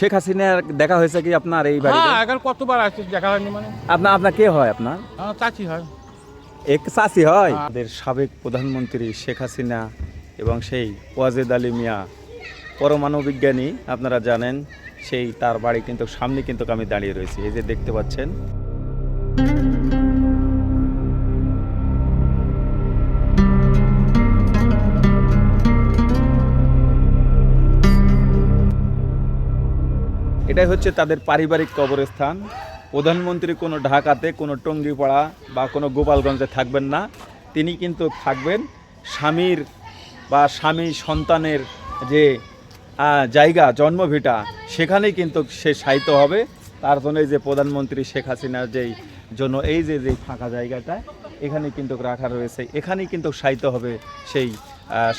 শেখ হাসিনার দেখা হয়েছে কি আপনার এই বাড়িতে? হ্যাঁ, এখন কতবার আসছে দেখা হয়নি মানে। আপনার কে হয় আপনার? চাচি হয়। এক চাচি হয়। আমাদের সাবেক প্রধানমন্ত্রী শেখ হাসিনা এবং সেই ওয়াজেদ আলী মিয়া পরমাণু বিজ্ঞানী, আপনারা জানেন, সেই তার বাড়ি কিন্তু সামনে কিন্তু আমি দাঁড়িয়ে রয়েছি, এই যে দেখতে পাচ্ছেন। এটাই হচ্ছে তাদের পারিবারিক কবরস্থান। প্রধানমন্ত্রী কোনো ঢাকাতে, কোনো টঙ্গিপাড়া বা কোনো গোপালগঞ্জে থাকবেন না, তিনি কিন্তু থাকবেন স্বামীর বা স্বামী সন্তানের যে জায়গা, জন্মভিটা, সেখানেই কিন্তু সে শায়িত হবে। তার জন্য এই যে প্রধানমন্ত্রী শেখ হাসিনার যেই জন্য এই যে ফাঁকা জায়গাটা এখানে কিন্তু রাখা রয়েছে, এখানেই কিন্তু শায়িত হবে সেই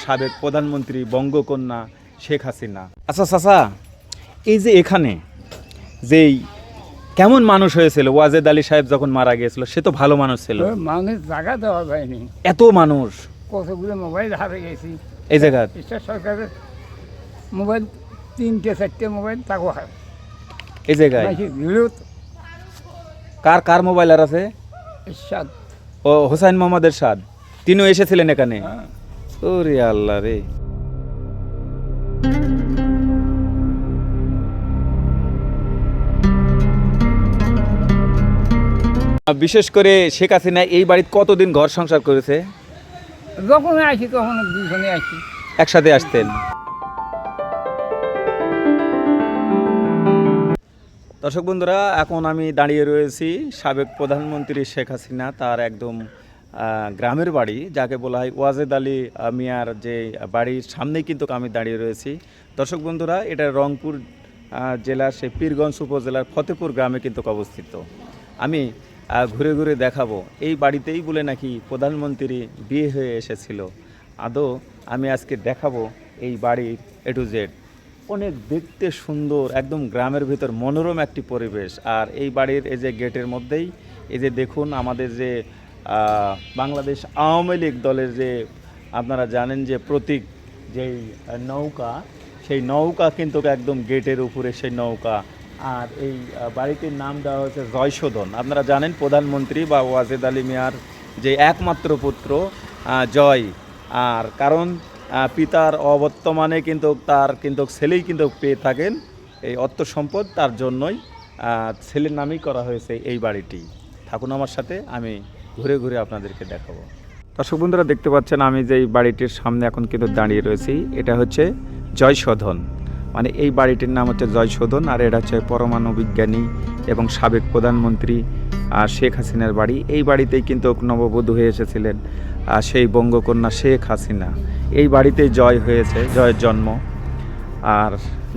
সাবেক প্রধানমন্ত্রী বঙ্গকন্যা শেখ হাসিনা। আচ্ছা চাচা, এই যে এখানে যেই কেমন মানুষ হয়েছিল ওয়াজেদ আলী সাহেব যখন মারা গিয়েছিল, সে তো ভালো মানুষ ছিল। মানুষ জায়গা দেওয়া যায়নি, এত মানুষ, কতগুলো মোবাইল হারে গেছি এই জায়গা। সরকারের মোবাইল 3-4টে মোবাইল তাকে এই জায়গায় কার মোবাইল আর আছে? এরশাদ ও হোসাইন মোহাম্মদ এরশাদ, তিনিও এসেছিলেন এখানে। ওরে আল্লাহ রে। বিশেষ করে শেখ হাসিনা এই বাড়িতে কতদিন ঘর সংসার করেছে? যখন আসি তখন দুজনে আসি, একসাথে আসতেন। দর্শক বন্ধুরা, এখন আমি দাঁড়িয়ে রয়েছি সাবেক প্রধানমন্ত্রী শেখ হাসিনা তার একদম গ্রামের বাড়ি, যাকে বলা হয় ওয়াজেদ আলী মিয়ার যে বাড়ির সামনেই কিন্তু আমি দাঁড়িয়ে রয়েছি। দর্শক বন্ধুরা, এটা রংপুর জেলার সেই পীরগঞ্জ উপজেলার ফতেপুর গ্রামে কিন্তু অবস্থিত। আমি ঘুরে ঘুরে দেখাবো এই বাড়িতেই বলে নাকি প্রধানমন্ত্রী বিয়ে হয়ে এসেছিল। আদৌ আমি আজকে দেখাবো এই বাড়ির A to Z। অনেক দেখতে সুন্দর, একদম গ্রামের ভিতর মনোরম একটি পরিবেশ। আর এই বাড়ির এই যে গেটের মধ্যেই এই যে দেখুন আমাদের যে বাংলাদেশ আওয়ামী লীগ দলের যে আপনারা জানেন যে প্রতীক, যেই নৌকা, সেই নৌকা কিন্তু একদম গেটের উপরে সেই নৌকা। আর এই বাড়িটির নাম দেওয়া হয়েছে জয়শোধন। আপনারা জানেন প্রধানমন্ত্রী বা ওয়াজেদ আলী মিয়ার যে একমাত্র পুত্র জয়, আর কারণ পিতার অবর্তমানে কিন্তু তার কিন্তু ছেলেই কিন্তু পেয়ে থাকেন এই অর্থ সম্পদ, তার জন্যই ছেলের নামেই করা হয়েছে এই বাড়িটি। থাকুন আমার সাথে, আমি ঘুরে ঘুরে আপনাদেরকে দেখাবো। দর্শক বন্ধুরা, দেখতে পাচ্ছেন আমি যে এই বাড়িটির সামনে এখন কিন্তু দাঁড়িয়ে রয়েছি, এটা হচ্ছে জয়শোধন। মানে এই বাড়িটির নাম হচ্ছে জয়শোধন, আর এটা হচ্ছে পরমাণু বিজ্ঞানী এবং সাবেক প্রধানমন্ত্রী শেখ হাসিনার বাড়ি। এই বাড়িতেই কিন্তু নববধূ হয়ে এসেছিলেন সেই বঙ্গকন্যা শেখ হাসিনা। এই বাড়িতেই জয় হয়েছে, জয়ের জন্ম। আর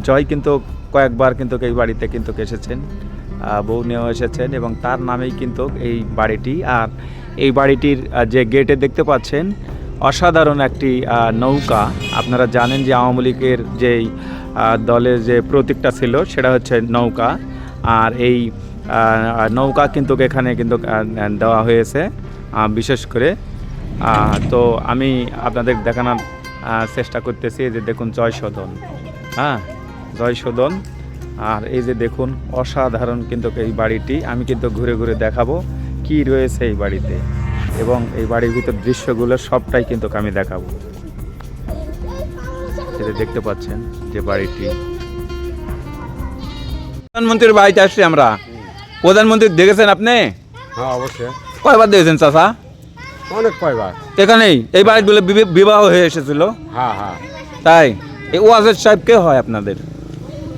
জয় কিন্তু কয়েকবার কিন্তু এই বাড়িতে কিন্তু এসেছেন, বউ নিয়েও এসেছেন, এবং তার নামেই কিন্তু এই বাড়িটি। আর এই বাড়িটির যে গেটে দেখতে পাচ্ছেন অসাধারণ একটি নৌকা। আপনারা জানেন যে আওয়ামী লীগের যেই দলের যে প্রতীকটা ছিল সেটা হচ্ছে নৌকা, আর এই নৌকা কিন্তু এখানে কিন্তু দেওয়া হয়েছে বিশেষ করে। তো আমি আপনাদের দেখানোর চেষ্টা করতেছি, যে দেখুন জয়শোধন, হ্যাঁ জয়শোধন। আর এই যে দেখুন অসাধারণ কিন্তু এই বাড়িটি, আমি কিন্তু ঘুরে ঘুরে দেখাবো কি রয়েছে এই বাড়িতে, এবং এই বাড়ির ভিতর দৃশ্যগুলো সবটাই কিন্তু আমি দেখাবো। এটা দেখতে পাচ্ছেন যে বাড়িটি। প্রধানমন্ত্রীর বাড়িতে আসছি আমরা। প্রধানমন্ত্রী দেখেছেন আপনি? হ্যাঁ অবশ্যই। কয়বার দেখেছেন চাচা? অনেক কয়বার। এখানেই এই বাড়িগুলো বিবাহ হয়ে এসেছিল? হ্যাঁ হ্যাঁ। তাই এই ওয়াজেদ সাহেব কে হয় আপনাদের?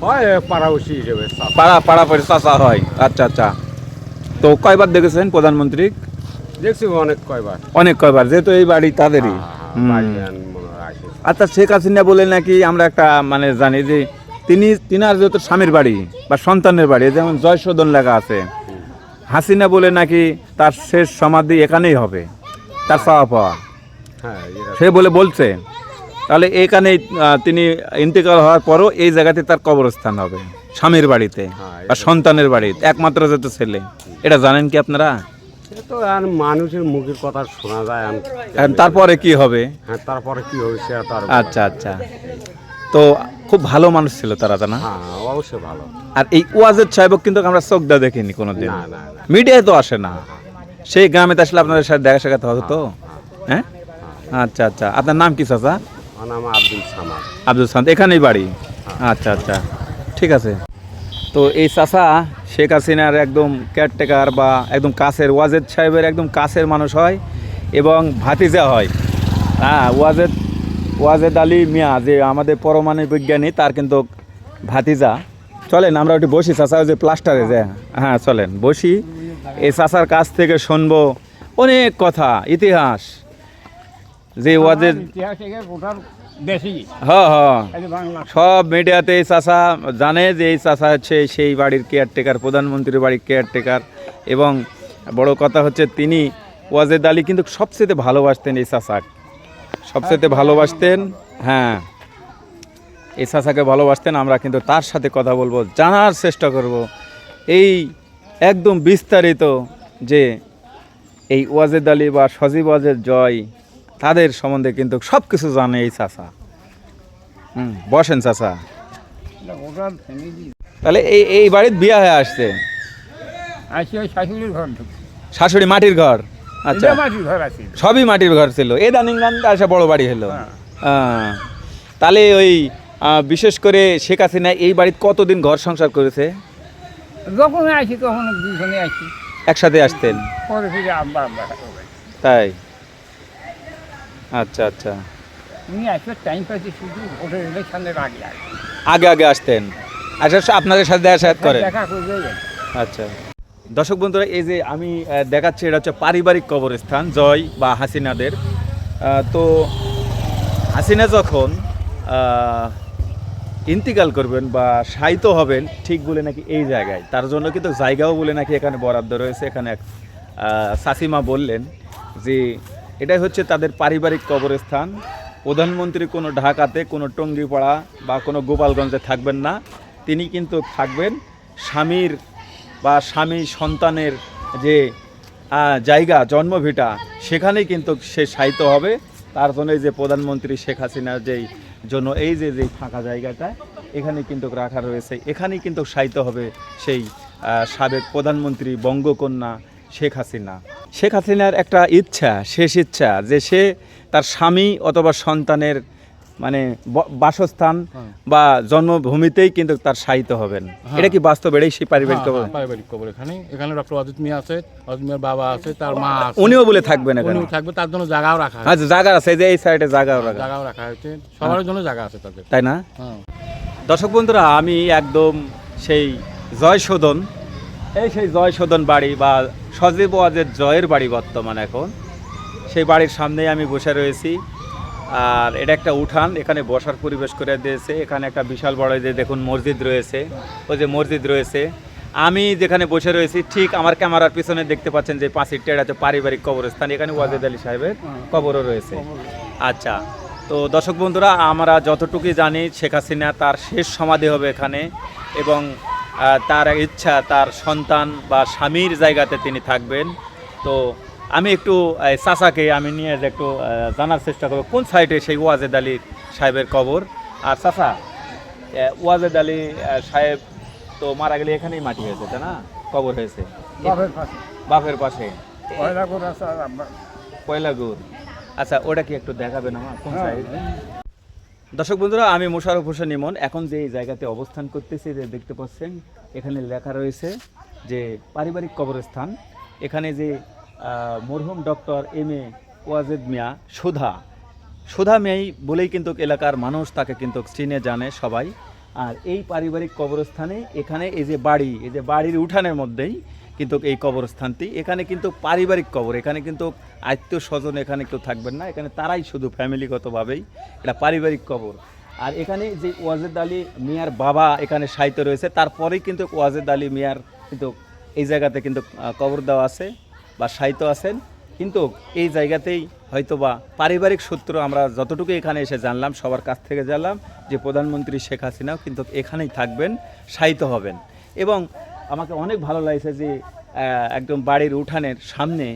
হয় পাড়াবসি হিসেবে। পাড়াপড়ি চাচা হয়। আচ্ছা আচ্ছা। তো কয়বার দেখেছেন প্রধানমন্ত্রী? দেখছি অনেক কয়বার। অনেক কয়বার, যেহেতু এই বাড়ি তাদেরই। আচ্ছা, শেখ হাসিনা বলে নাকি আমরা একটা মানে জানি যে তিনার যেহেতু স্বামীর বাড়ি বা সন্তানের বাড়ি, যেমন জয়শোধন লেখা আছে, হাসিনা বলে নাকি তার শেষ সমাধি এখানেই হবে, তার চাওয়া পাওয়া, সে বলে বলছে। তাহলে এখানেই তিনি ইন্তেকাল হওয়ার পরও এই জায়গাতে তার কবরস্থান হবে, স্বামীর বাড়িতে বা সন্তানের বাড়িতে, একমাত্র যেহেতু ছেলে। এটা জানেন কি আপনারা? তো আর মানুষের মুখের কথা শোনা যায়। তারপরে কি হবে? হ্যাঁ, তারপরে কি হবে সে তার। আচ্ছা আচ্ছা। তো খুব ভালো মানুষ ছিল তারা, জানা। হ্যাঁ অবশ্যই ভালো। আর এই ওয়াজেদ সাহেবক কিন্তু আমরা চোখ দা দেখিনি কোনোদিন, না না না। মিডিয়ায় তো আসে না। সেই গ্রামে তো আসলে আপনাদের সাথে দেখা সাক্ষাৎ হতো তো, হ্যাঁ? আচ্ছা আচ্ছা, আপনার নাম কি চাচা? আমার নাম আব্দুল সামাদ। আব্দুল সালাম, এখানেই বাড়ি? আচ্ছা আচ্ছা, ঠিক আছে। তো এই চাচা শেখ হাসিনার একদম কেয়ারটেকার বা একদম কাছের, ওয়াজেদ সাহেবের একদম কাছের মানুষ হয় এবং ভাতিজা হয়। হ্যাঁ, ওয়াজেদ আলী মিয়া যে আমাদের পরমাণু বিজ্ঞানী, তার কিন্তু ভাতিজা। চলেন আমরা একটু বসি চাচা, ওই যে প্লাস্টারে যে, হ্যাঁ চলেন বসি, এই চাচার কাছ থেকে শুনবো অনেক কথা, ইতিহাস যে ওয়াজেদ। ইতিহাস থেকে গোটার বেশি হ্যাঁ হ্যাঁ, এই যে বাংলা সব মিডিয়াতে এই চাচা জানে যে এই চাচা হচ্ছে সেই বাড়ির কেয়ারটেকার, প্রধানমন্ত্রীর বাড়ির কেয়ারটেকার। এবং বড় কথা হচ্ছে তিনি ওয়াজেদ আলী কিন্তু সবচেয়ে ভালোবাসতেন এই চাচাক, সবচেয়ে ভালোবাসতেন। হ্যাঁ, এই চাচাকে ভালোবাসতেন। আমরা কিন্তু তার সাথে কথা বলবো, জানার চেষ্টা করব এই একদম বিস্তারিত যে এই ওয়াজেদ আলী বা সজীব ওয়াজেদ জয়, তাদের সম্বন্ধে কিন্তু সব কিছু জানে এই চাচা। বসেন চাচা। গোটার ফ্যামিলি তাহলে এই বাড়ির বিয়ে হয়ে আসছে? আসি ওই শাশুড়ির ঘর ঢুকছে। শাশুড়ি মাটির ঘর? আচ্ছা, এটা মাটির ঘর আছে। সবই মাটির ঘর ছিল, এ দানিঙ্গানটা আসা বড় বাড়ি হলো। তাহলে ওই বিশেষ করে শেখ হাসিনা এই বাড়িতে কতদিন ঘর সংসার করেছে? যখন আসি তখন দুজনে আসি, একসাথে আসতেন? পরে ফিরে আব্বা আব্বা তাই? আচ্ছা আচ্ছা, উনি আসবে টাইম পাইছে শুধু ভোটের ইলেকশনের আগে আগে আগে আগে আসতেন। আচ্ছা, আপনাদের সাথে দেখা সাক্ষাৎ করেন? দেখা করবে। আচ্ছা, দর্শক বন্ধুরা, এই যে আমি দেখাচ্ছি, এটা হচ্ছে পারিবারিক কবরস্থান জয় বা হাসিনাদের। তো হাসিনা যখন ইন্তিকাল করবেন বা শায়িত হবেন, ঠিক বলে নাকি এই জায়গায়, তার জন্য কিন্তু জায়গাও বলে নাকি এখানে বরাদ্দ রয়েছে। এখানে এক চাচিমা বললেন যে এটাই হচ্ছে তাদের পারিবারিক কবরস্থান। প্রধানমন্ত্রী কোনো ঢাকাতে, কোনো টঙ্গিপাড়া বা কোনো গোপালগঞ্জে থাকবেন না, তিনি কিন্তু থাকবেন স্বামীর বা স্বামী সন্তানের যে জায়গা, জন্মভিটা, সেখানেই কিন্তু সে শায়িত হবে। তার জন্য এই যে প্রধানমন্ত্রী শেখ হাসিনার যেই জন্য এই যে ফাঁকা জায়গাটা এখানে কিন্তু রাখা রয়েছে, এখানেই কিন্তু শায়িত হবে সেই সাবেক প্রধানমন্ত্রী বঙ্গকন্যা শেখ হাসিনা। শেখ হাসিনার একটা ইচ্ছা, শেষ ইচ্ছা, যে সে তার স্বামী অথবা সন্তানের মানে বাসস্থান বা জন্মভূমিতেই কিন্তু তার শায়িত হবেন। এটা কি বাস্তব? এটাই সেই পারিবারিক কবর? পারিবারিক কবর এখানে ডক্টর অজিত মিয়া আছে, অজিত মিয়ার বাবা আছে, তার মা আছে। উনিও বলে থাকবেন এখানে? উনিও থাকবে, তার জন্য জায়গাও রাখা আছে। আচ্ছা, জায়গা আছে, এই যে এই সাইডে জায়গাও রাখা হয়েছে, সবার জন্য জায়গা আছে তাদের, তাই না? হ্যাঁ। দর্শক বন্ধুরা, আমি একদম সেই জয় সদন, সেই জয় সদন বাড়ি বা সজীব ওয়াজেদ জয়ের বাড়ি বর্তমান এখন, সেই বাড়ির সামনেই আমি বসে রয়েছি। আর এটা একটা উঠান, এখানে বসার পরিবেশ করে দিয়েছে। এখানে একটা বিশাল বড় যে দেখুন মসজিদ রয়েছে, ওই যে মসজিদ রয়েছে। আমি যেখানে বসে রয়েছি ঠিক আমার ক্যামেরার পিছনে দেখতে পাচ্ছেন যে পাঁচিরটা, এটা হচ্ছে পারিবারিক কবরস্থান। এখানে ওয়াজেদ আলী সাহেবের কবরও রয়েছে। আচ্ছা, তো দর্শক বন্ধুরা, আমরা যতটুকুই জানি শেখ হাসিনা তার শেষ সমাধি হবে এখানে, এবং তার ইচ্ছা তার সন্তান বা স্বামীর জায়গাতে তিনি থাকবেন। তো আমি একটু চাচাকে আমি নিয়ে একটু জানার চেষ্টা করবো কোন সাইডে সেই ওয়াজেদ আলী সাহেবের কবর। আর চাচা, ওয়াজেদ আলী সাহেব তো মারা গেলে এখানেই মাটি হয়েছে, তাই না? কবর হয়েছে বাপের পাশে, বাপের পাশে পয়লা করে আছে আর আব্বা। পয়লাগুর। আচ্ছা, ওটা কি একটু দেখাবেন আমার কোন হ্যাঁ, সাইড? দর্শক বন্ধুরা, আমি মোশাররফ হোসেন ইমন এখন যে এই জায়গাতে অবস্থান করতেছি, যে দেখতে পাচ্ছেন এখানে লেখা রয়েছে যে পারিবারিক কবরস্থান। এখানে যে মরহুম ডক্টর এম.এ. ওয়াজেদ মিয়া, সুধা মেয়ে বলেই কিন্তু এলাকার মানুষ তাকে কিন্তু চিনে জানে সবাই। আর এই পারিবারিক কবরস্থানে এখানে এই যে বাড়ির উঠানের মধ্যেই কিন্তু এই কবরস্থানটি, এখানে কিন্তু পারিবারিক কবর, এখানে কিন্তু আত্মীয় স্বজন এখানে কেউ থাকবেন না, এখানে তারাই শুধু ফ্যামিলিগতভাবেই, এটা পারিবারিক কবর। আর এখানে যে ওয়াজেদ আলী মিয়ার বাবা এখানে শায়িত রয়েছে, তারপরেই কিন্তু ওয়াজেদ আলী মিয়ার কিন্তু এই জায়গাতে কিন্তু কবর দেওয়া আছে বা শায়িত আছেন। কিন্তু এই জায়গাতেই হয়তোবা পারিবারিক সূত্র আমরা যতটুকু এখানে এসে জানলাম, সবার কাছ থেকে জানলাম যে প্রধানমন্ত্রী শেখ হাসিনাও কিন্তু এখানেই থাকবেন, শায়িত হবেন। এবং আমাকে অনেক ভালো লাগছে যে একদম বাড়ির উঠানের সামনে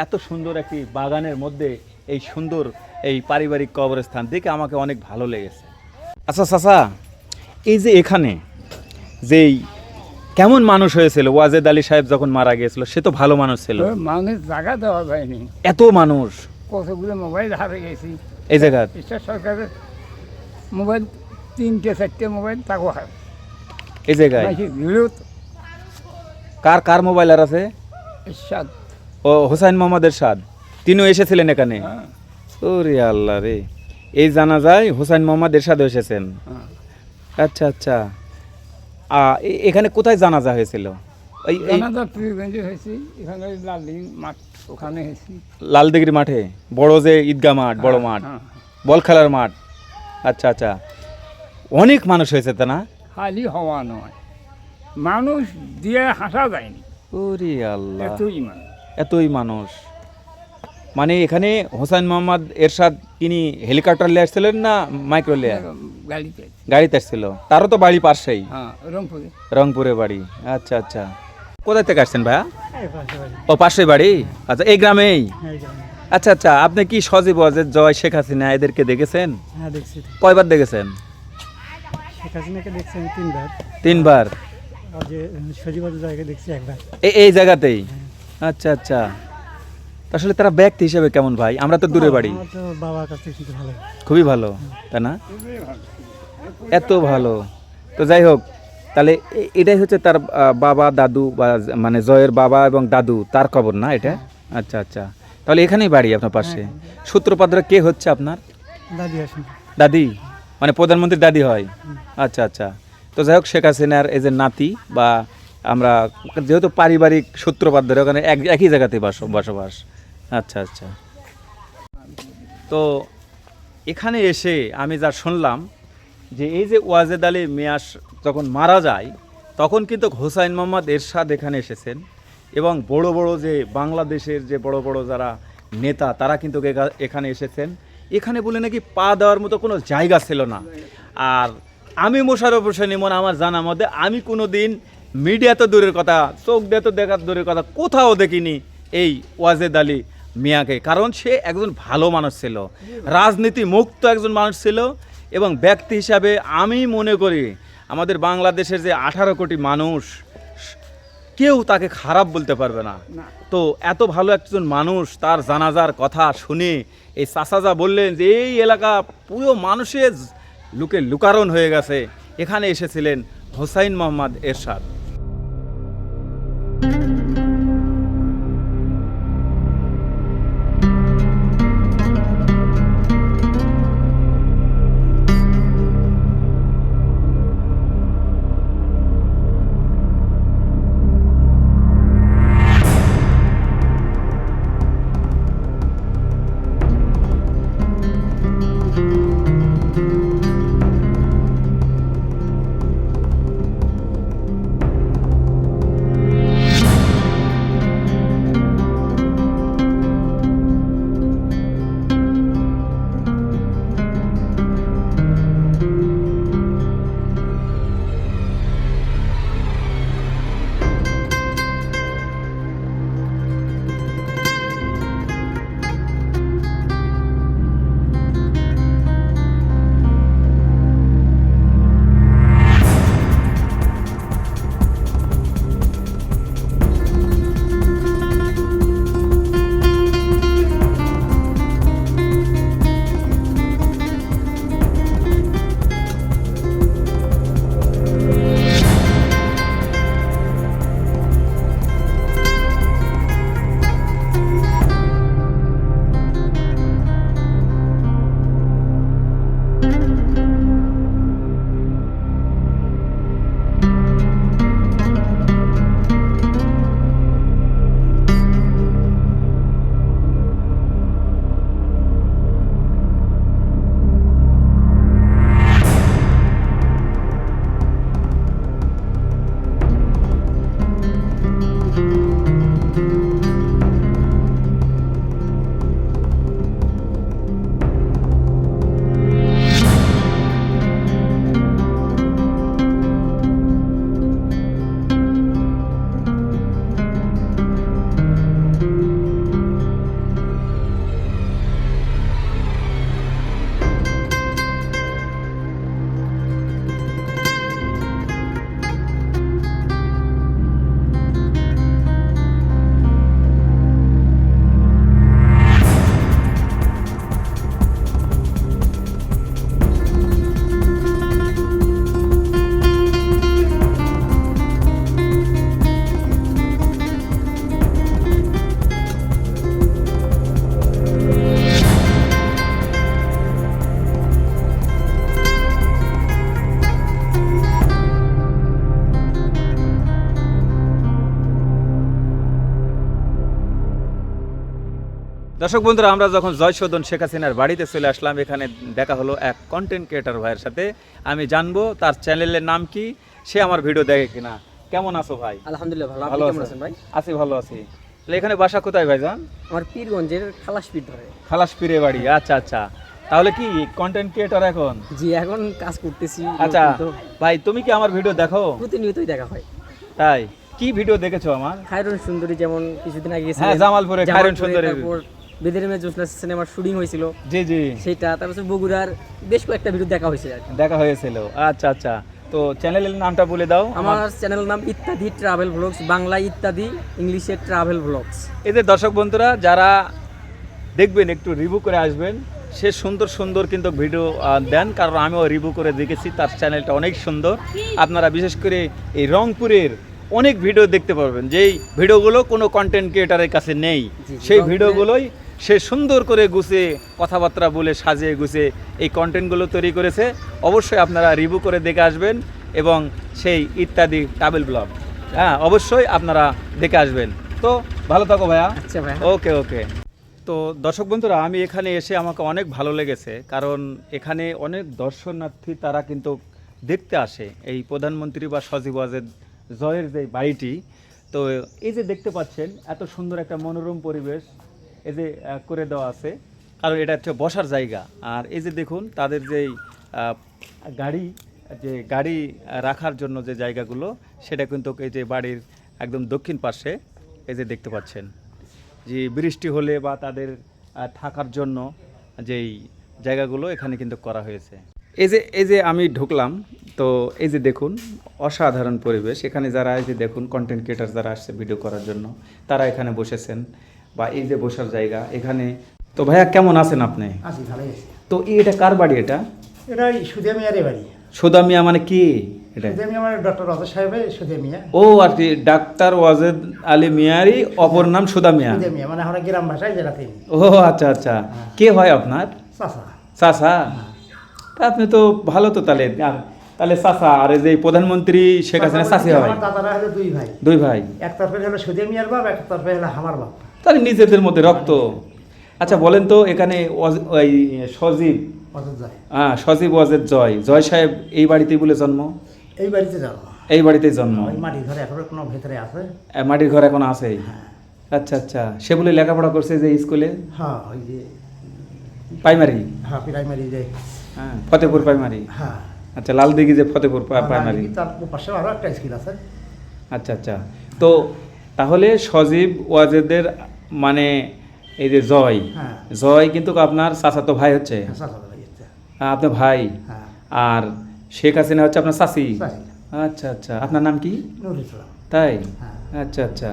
এত সুন্দর একটি বাগানের মধ্যে এই সুন্দর এই পারিবারিক কবরস্থান দেখে আমাকে অনেক ভালো লেগেছে। আচ্ছা চাচা, এই যে এখানে যেই কেমন মানুষ হয়েছিল ওয়াজেদ আলী সাহেব যখন মারা গিয়েছিল, সে তো ভালো মানুষ ছিল। মানুষ জায়গা দেওয়া যায়নি, এত মানুষ কতগুলো মোবাইল হারে গেছি। এই জায়গা ঈশ্বর সরকারের মোবাইল 3-4টে মোবাইল তাকে হার এই জায়গায় ভিড়ও কার কার মোবাইল আর আছে? ঈশ্বর। ও হোসাইন মোহাম্মদ এরশাদ, তিনিও এসেছিলেন এখানে। হ্যাঁ, ওরে আল্লাহ রে, এই জানা যায় হোসাইন মোহাম্মদ এরশাদ এসেছেন। হ্যাঁ। আচ্ছা আচ্ছা, এখানে কোথায় জানাজা হয়েছিল? এই জানাজা পীরগঞ্জে হয়েছি, এখানে লালদিন মাঠ ওখানে হয়েছি। লালদিঘির মাঠে, বড় যে ঈদগাহ মাঠ, বড় মাঠ, হ্যাঁ, বল খেলার মাঠ। আচ্ছা আচ্ছা, অনেক মানুষ হয়েছে তা না? খালি হওয়া নয়, মানুষ দিয়ে হাসা যায়নি, ওরে আল্লাহ, এতই মানুষ। এতই মানুষ। মানে এখানে হোসাইন মোহাম্মদ এরশাদ তিনি হেলিকপ্টার নিয়ে আসছিলেন না মাইক্রো নিয়ে? গাড়িতে। গাড়িতে আসছিল, তারও তো বাড়ি পাশেই, হ্যাঁ, রংপুরে। রংপুরে বাড়ি। আচ্ছা আচ্ছা, কোথায় থেকে আসছেন ভাইয়া? ও পাশে বাড়ি। আচ্ছা, এই গ্রামেই? আচ্ছা আচ্ছা, আপনি কি সজীব ওয়াজেদ, জয়, শেখ হাসিনা এদেরকে দেখেছেন? হ্যাঁ দেখছি তো। কয়বার দেখেছেন? শেখ হাসিনাকে দেখছি আমি 3বার, তিনবার। আর যে সজীবত জায়গায় দেখছি একবার। এই জায়গাতেই? আচ্ছা আচ্ছা, তা আসলে তারা ব্যক্তি হিসেবে কেমন ভাই? আমরা তো দূরে বাড়ি। আমার তো বাবার কাছ থেকে শুনতে ভালো। খুবই ভালো, তাই না? এত ভালো। তো যাই হোক, তাহলে এটাই হচ্ছে তার বাবা দাদু, বা মানে জয়ের বাবা এবং দাদু, তার কবর না এটা? আচ্ছা আচ্ছা, তাহলে এখানেই বাড়ি আপনার পাশে। সূত্রপাতরা কে হচ্ছে আপনার? দাদি আসেন। দাদি, মানে প্রধানমন্ত্রীর দাদি হয়? আচ্ছা আচ্ছা, তো যাই হোক, শেখ হাসিনার এই যে নাতি, বা আমরা যেহেতু পারিবারিক সূত্রপাত ধরে ওখানে একই জায়গাতেই বসবাস। আচ্ছা আচ্ছা, তো এখানে এসে আমি যা শুনলাম যে এই যে ওয়াজেদ আলী মিয়া যখন মারা যায়, তখন কিন্তু হোসাইন মোহাম্মদ এরশাদ এখানে এসেছেন, এবং বড় বড় যে বাংলাদেশের যে বড় বড় যারা নেতা, তারা কিন্তু এখানে এসেছেন। এখানে বলে নাকি পা দেওয়ার মতো কোনো জায়গা ছিল না। আর আমি মোশাররফ হোসেন ইমন, আমার জানা মধ্যে আমি কোনো দিন মিডিয়া তো দূরের কথা, চোখ দিয়ে তো দেখার দূরের কথা, কোথাও দেখিনি এই ওয়াজেদ আলী মিয়াকে। কারণ সে একজন ভালো মানুষ ছিল, রাজনীতি মুক্ত একজন মানুষ ছিল, এবং ব্যক্তি হিসাবে আমি মনে করি আমাদের বাংলাদেশের যে 18 কোটি মানুষ, কেউ তাকে খারাপ বলতে পারবে না। তো এত ভালো একজন মানুষ, তার জানাজার কথা শুনে এই চাচাজা বললেন যে এই এলাকা পুরো মানুষের লুকারণ হয়ে গেছে, এখানে এসেছিলেন হোসাইন মোহাম্মদ এরশাদ। দর্শক বন্ধুরা, আমরা যখন জয়শোধন শেখ হাসিনার বাড়িতে চলে আসলাম, এখানে দেখা হলো এক কন্টেন্ট ক্রিয়েটর ভাইয়ের সাথে। আমি জানবো তার চ্যানেলের নাম কি, সে আমার ভিডিও দেখে কিনা। কেমন আছো ভাই? আলহামদুলিল্লাহ ভালো। ভালো আপনি কেমন আছেন? আছেন ভাই? আছি, ভালো আছি। তাহলে এখানে বাসা কোথায় ভাইজান? আমার পীরগঞ্জের খালাসপীর ধরে। খালাসপীরে বাড়ি। আচ্ছা আচ্ছা, তাহলে কি কন্টেন্ট ক্রিয়েটর এখন? জি, এখন কাজ করতেছি। আচ্ছা নতুন তো ভাই, তুমি কি আমার ভিডিও দেখো? প্রতিনিয়তই দেখা হয়। তাই কি ভিডিও দেখেছো আমার? খায়রুন সুন্দরী যেমন কিছুদিন আগে হ্যাঁ, জামালপুরে খায়রুন সুন্দরী। তারপর বেদেরমে জোসনা সিনেমার শুটিং হয়েছিল, জি জি, সেটা। তারপর বগুড়ার বেশ কয়েকটা ভিডিও দেখা হয়েছে আর কি। দেখা হয়েছিল। আচ্ছা আচ্ছা, তো চ্যানেলের নামটা বলে দাও। আমার চ্যানেল নাম ইত্যাদি ট্রাভেল ভ্লগস, বাংলায় ইত্যাদি, ইংলিশে ট্রাভেল ভ্লগস। এই যে দর্শক বন্ধুরা যারা দেখবেন, একটু রিভিউ করে আসবেন। সে সুন্দর সুন্দর কিন্তু ভিডিও দেন, কারণ আমিও রিভিউ করে দেখেছি, তার চ্যানেলটা অনেক সুন্দর। আপনারা বিশেষ করে এই রংপুরের অনেক ভিডিও দেখতে পারবেন, যেই ভিডিওগুলো কোনো কন্টেন্ট ক্রিয়েটারের কাছে নেই। জি, সেই রংপুরে- ভিডিওগুলোই সে সুন্দর করে গুছিয়ে কথাবার্তা বলে সাজিয়ে গুছিয়ে এই কন্টেন্টগুলো তৈরি করেছে। অবশ্যই আপনারা রিভিউ করে দেখে আসবেন, এবং সেই ইত্যাদি ট্রাভেল ব্লগ, হ্যাঁ অবশ্যই আপনারা দেখে আসবেন। তো ভালো থাকো ভাইয়া। আচ্ছা ভাই। ওকে ওকে। তো দর্শক বন্ধুরা, আমি এখানে এসে আমাকে অনেক ভালো লেগেছে, কারণ এখানে অনেক দর্শনার্থী তারা কিন্তু দেখতে আসে এই প্রধানমন্ত্রী বা সজীব ওয়াজেদ জয়ের যে বাড়িটি। তো এই যে দেখতে পাচ্ছেন, এত সুন্দর একটা মনোরম পরিবেশ এই যে করে দেওয়া আছে, কারণ এটা হচ্ছে বসার জায়গা। আর এই যে দেখুন তাদের যেই গাড়ি রাখার জন্য যে জায়গাগুলো, সেটা কিন্তু এই যে বাড়ির একদম দক্ষিণ পাশে এই যে দেখতে পাচ্ছেন, যে বৃষ্টি হলে বা তাদের থাকার জন্য যেই জায়গাগুলো এখানে কিন্তু করা হয়েছে। এই যে আমি ঢুকলাম, তো এই যে দেখুন অসাধারণ পরিবেশ। এখানে যারা এই যে দেখুন কন্টেন্ট ক্রিয়েটার যারা আসছে ভিডিও করার জন্য, তারা এখানে বসেছেন, বা এই যে বসার জায়গা এখানে। তো ভাইয়া কেমন আছেন আপনি? আছি, ভালোই আছি। তো এটা কার বাড়ি? এটা এটাই সুদে মিয়ারে বাড়ি। সুদা মিয়া মানে কি? এটা সুদে মিয়া মানে ডক্টর অজয় সাহেবের সুদে মিয়া। ও আর কি, ডাক্তার ওয়াজেদ আলী মিয়ারই অপর নাম সুদা মিয়া। সুদে মিয়া মানে আমরা গ্রাম ভাষায় যেটা তিনি। ও আচ্ছা আচ্ছা, কে হয় আপনার? চাচা। চাচা? তা আপনি তো ভালো তো তাহলে। তাহলে চাচা আর এই যে প্রধানমন্ত্রী শেখ হাসিনা চাচি হয়? আমার দাদারা হলো দুই ভাই। দুই ভাই? এক তরফে হলো সুদে মিয়ার বাপ, এক তরফে হলো আমার বাপ। তাহলে নিজেদের মধ্যে রক্ত। আচ্ছা বলেন তো, এখানে ওই সজীব, অজয় যায় সজীব ওয়াজেদ জয় সাহেব এই বাড়িতেই বলে জন্ম? এই বাড়িতে যাবো। এই বাড়িতেই জন্ম? ওই মাটির ঘরে এখনো কোনো ভেতরে আছে। মাটির ঘর এখন আছে? আচ্ছা আচ্ছা, সে বলে লেখাপড়া করছে যে স্কুলে? হ্যাঁ, ওই যে প্রাইমারি? হ্যাঁ, প্রাইমারি যে। হ্যাঁ, ফতেপুর প্রাইমারি। হ্যাঁ, আচ্ছা, লালদিঘি যে ফতেপুর প্রাইমারি। তার পাশে আরও একটা স্কুল আছে। আচ্ছা আচ্ছা, তো তাহলে সজীব ওয়াজেদের মানে এই যে হ্যাঁ। জয় কিন্তু আপনার চাচাতো ভাই হচ্ছে? চাচা ভাই হচ্ছে। আপনার ভাই। হ্যাঁ, আর শেখ হাসিনা হচ্ছে আপনার চাচি? চাচি। আচ্ছা আচ্ছা, আপনার নাম কি? নুরুল ইসলাম। তাই? হ্যাঁ। আচ্ছা আচ্ছা।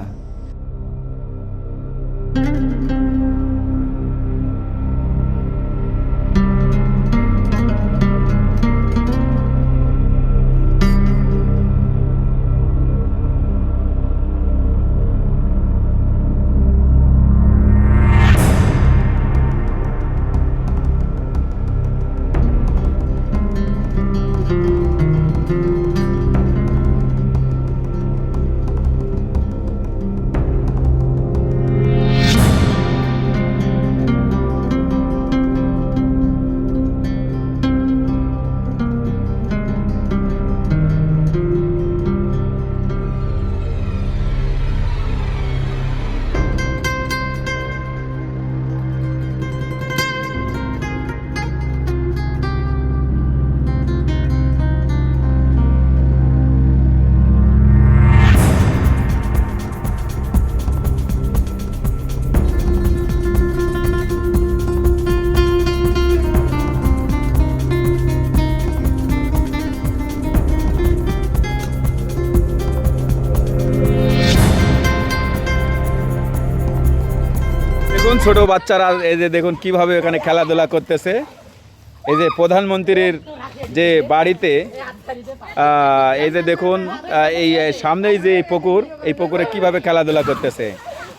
দেখুন ছোট বাচ্চারা এই যে দেখুন কিভাবে এখানে খেলাধুলা করতেছে। এই যে প্রধানমন্ত্রীর যে বাড়িতে এই যে দেখুন এই সামনেই যে পুকুর, এই পুকুরে কিভাবে খেলাধুলা করতেছে।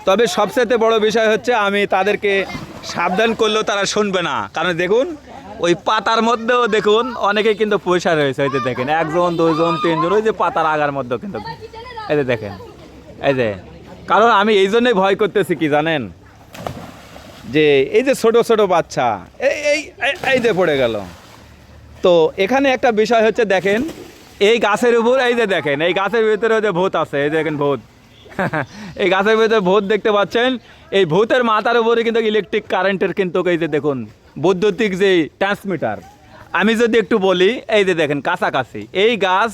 তবে সবচেয়ে বড় বিষয় হচ্ছে, আমি তাদেরকে সাবধান করলেও তারা শুনবে না, কারণ দেখুন ওই পাতার মধ্যেও দেখুন অনেকেই কিন্তু পয়সা রয়েছে। এই যে দেখেন, একজন দুইজন তিনজন ওই যে পাতার আগার মধ্যেও কিন্তু এই যে দেখেন, এই যে। কারণ আমি এই জন্যই ভয় করতেছি কি জানেন, যে এই যে ছোট ছোট বাচ্চা এই যে পড়ে গেল। তো এখানে একটা বিষয় হচ্ছে দেখেন এই গাছের উপর এই যে দেখেন এই গাছের ভিতরে যে ভূত আছে, এই দেখেন ভূত এই গাছের ভিতরে ভূত দেখতে পাচ্ছেন। এই ভূতের মাথার উপরে কিন্তু ইলেকট্রিক কারেন্টের কিন্তু এই যে দেখুন বৈদ্যুতিক যে ট্রান্সমিটার। আমি যদি একটু বলি এই যে দেখেন কাছাকাছি এই গাছ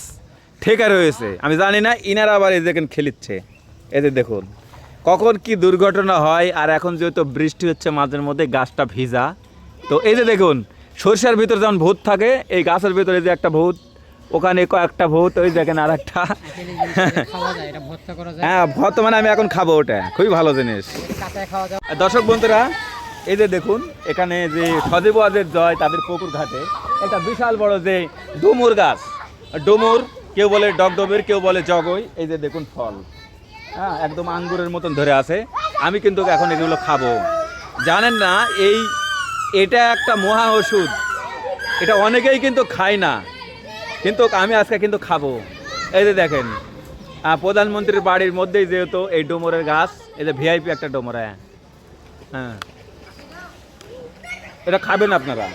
ঠেকা রয়েছে, আমি জানি না ইনারা আবার এই দেখেন খেলিচ্ছে। এই যে দেখুন কখন কি দুর্ঘটনা হয়। আর এখন যেহেতু বৃষ্টি হচ্ছে মাঝের মধ্যে গাছটা ভিজা, তো এই যে দেখুন সরষের ভিতরে যেমন ভূত থাকে এই গাছের ভিতরে যে একটা ভূত, ওখানে কয়েকটা ভূত, ওই দেখেন আর একটা। হ্যাঁ বর্তমানে আমি এখন খাবো, ওটা খুবই ভালো জিনিস। দর্শক বন্ধুরা এই যে দেখুন এখানে যে সজীব ওয়াজেদ জয় তাদের পুকুর ঘাটে একটা বিশাল বড় যে ডুমুর গাছ, ডুমুর কেউ বলে ডগডগের, কেউ বলে জগই। এই যে দেখুন ফল, হ্যাঁ একদম আঙ্গুরের মতন ধরে আছে। আমি কিন্তু এখন এগুলো খাবো। জানেন না এটা একটা মহা ওষুধ, এটা অনেকেই কিন্তু খায় না, কিন্তু আমি আজকে কিন্তু খাবো। এই যে দেখেন প্রধানমন্ত্রীর বাড়ির মধ্যেই যেহেতু এই ডুমুরের গাছ, এই যে ভিআইপি একটা ডুমুর। হ্যাঁ এটা খাবেন আপনারা।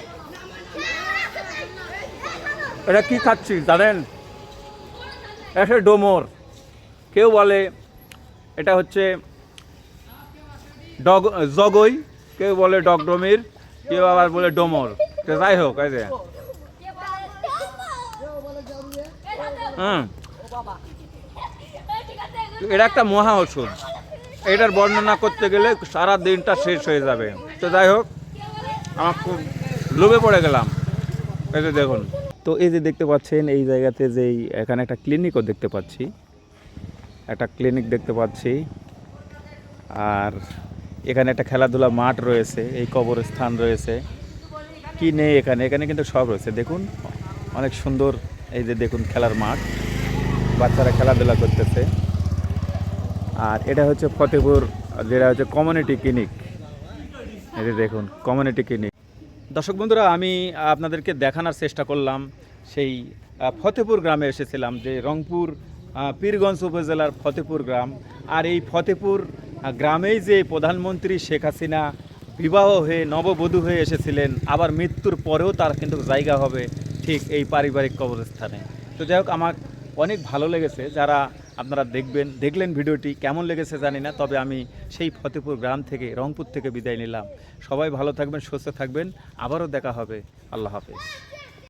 এটা কি খাচ্ছি জানেন? এটা ডুমুর, কেউ বলে এটা হচ্ছে জগই, কেউ বলে ডগডমির, কেউ আবার বলে ডোমর। তো যাই হোক এই যে এটা একটা মহা ওষুধ, এটার বর্ণনা করতে গেলে সারা দিনটা শেষ হয়ে যাবে। তো যাই হোক আমার খুব লোভে পড়ে গেলাম। এই যে দেখুন, তো এই যে দেখতে পাচ্ছেন এই জায়গাতে যেই এখানে একটা ক্লিনিকও দেখতে পাচ্ছি, একটা ক্লিনিক দেখতে পাচ্ছি। আর এখানে একটা খেলাধুলা মাঠ রয়েছে, এই কবরস্থান রয়েছে, কি নেই এখানে কিন্তু সব রয়েছে। দেখুন অনেক সুন্দর, এই যে দেখুন খেলার মাঠ, বাচ্চারা খেলাধুলা করতেছে। আর এটা হচ্ছে ফতেপুর, যেটা হচ্ছে কমিউনিটি ক্লিনিক। এই যে দেখুন কমিউনিটি ক্লিনিক। দর্শক বন্ধুরা আমি আপনাদেরকে দেখানোর চেষ্টা করলাম সেই ফতেপুর গ্রামে এসেছিলাম, যে রংপুর পীরগঞ্জ উপজেলার ফতেপুর গ্রাম। আর এই ফতেপুর গ্রামেই যে প্রধানমন্ত্রী শেখ হাসিনা বিবাহ হয়ে নববধূ হয়ে এসেছিলেন, আবার মৃত্যুর পরেও তার কিন্তু জায়গা হবে ঠিক এই পারিবারিক কবরস্থানে। তো যাই হোক আমার অনেক ভালো লেগেছে। যারা আপনারা দেখলেন ভিডিওটি, কেমন লেগেছে জানি না, তবে আমি সেই ফতেপুর গ্রাম থেকে রংপুর থেকে বিদায় নিলাম। সবাই ভালো থাকবেন, সুস্থ থাকবেন, আবারও দেখা হবে। আল্লাহ হাফেজ।